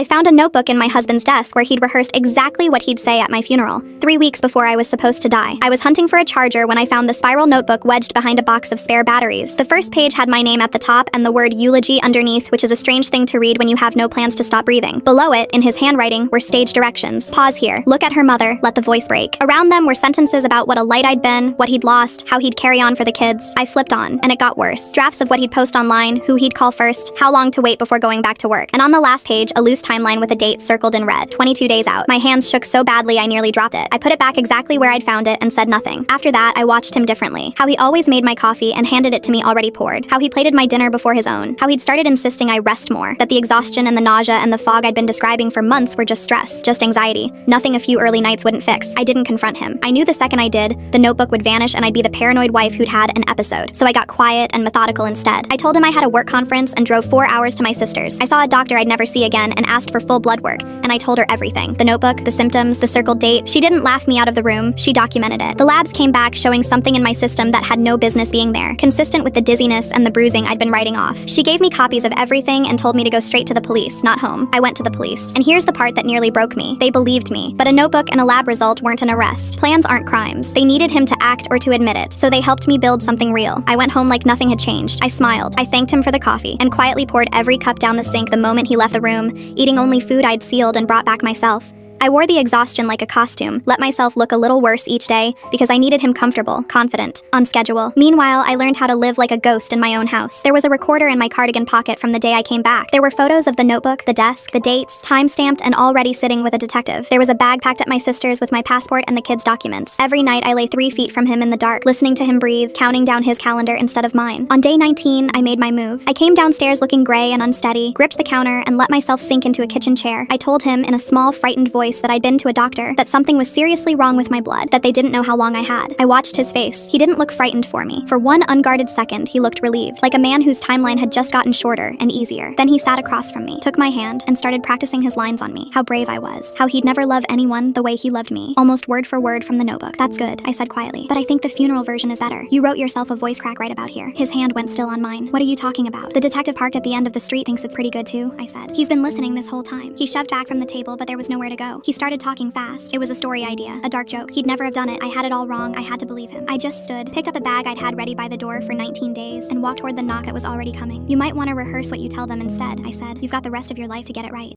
I found a notebook in my husband's desk where he'd rehearsed exactly what he'd say at my funeral. 3 weeks before I was supposed to die, I was hunting for a charger when I found the spiral notebook wedged behind a box of spare batteries. The first page had my name at the top and the word eulogy underneath, which is a strange thing to read when you have no plans to stop breathing. Below it, in his handwriting, were stage directions. Pause here. Look at her mother. Let the voice break. Around them were sentences about what a light I'd been, what he'd lost, how he'd carry on for the kids. I flipped on, and it got worse. Drafts of what he'd post online, who he'd call first, how long to wait before going back to work. And on the last page, a loose timeline with a date circled in red, 22 days out. My hands shook so badly I nearly dropped it. I put it back exactly where I'd found it and said nothing. After that, I watched him differently. How he always made my coffee and handed it to me already poured. How he plated my dinner before his own. How he'd started insisting I rest more. That the exhaustion and the nausea and the fog I'd been describing for months were just stress, just anxiety. Nothing a few early nights wouldn't fix. I didn't confront him. I knew the second I did, the notebook would vanish and I'd be the paranoid wife who'd had an episode. So I got quiet and methodical instead. I told him I had a work conference and drove 4 hours to my sister's. I saw a doctor I'd never see again and asked for full blood work, and I told her everything. The notebook, the symptoms, the circled date. She didn't laugh me out of the room, she documented it. The labs came back showing something in my system that had no business being there, consistent with the dizziness and the bruising I'd been writing off. She gave me copies of everything and told me to go straight to the police, not home. I went to the police. And here's the part that nearly broke me. They believed me, but a notebook and a lab result weren't an arrest. Plans aren't crimes. They needed him to act or to admit it, so they helped me build something real. I went home like nothing had changed. I smiled. I thanked him for the coffee and quietly poured every cup down the sink the moment he left the room, eating only food I'd sealed and brought back myself. I wore the exhaustion like a costume, let myself look a little worse each day because I needed him comfortable, confident, on schedule. Meanwhile, I learned how to live like a ghost in my own house. There was a recorder in my cardigan pocket from the day I came back. There were photos of the notebook, the desk, the dates, time-stamped and already sitting with a detective. There was a bag packed at my sister's with my passport and the kids' documents. Every night I lay 3 feet from him in the dark, listening to him breathe, counting down his calendar instead of mine. On day 19, I made my move. I came downstairs looking gray and unsteady, gripped the counter, and let myself sink into a kitchen chair. I told him in a small, frightened voice that I'd been to a doctor, that something was seriously wrong with my blood, that they didn't know how long I had. I watched his face. He didn't look frightened for me. For one unguarded second, he looked relieved, like a man whose timeline had just gotten shorter and easier. Then he sat across from me, took my hand, and started practicing his lines on me. How brave I was. How he'd never love anyone the way he loved me. Almost word for word from the notebook. That's good, I said quietly. But I think the funeral version is better. You wrote yourself a voice crack right about here. His hand went still on mine. What are you talking about? The detective parked at the end of the street thinks it's pretty good too, I said. He's been listening this whole time. He shoved back from the table, but there was nowhere to go. He started talking fast. It was a story idea, a dark joke. He'd never have done it. I had it all wrong. I had to believe him. I just stood, picked up a bag I'd had ready by the door for 19 days, and walked toward the knock that was already coming. You might want to rehearse what you tell them instead, I said. You've got the rest of your life to get it right.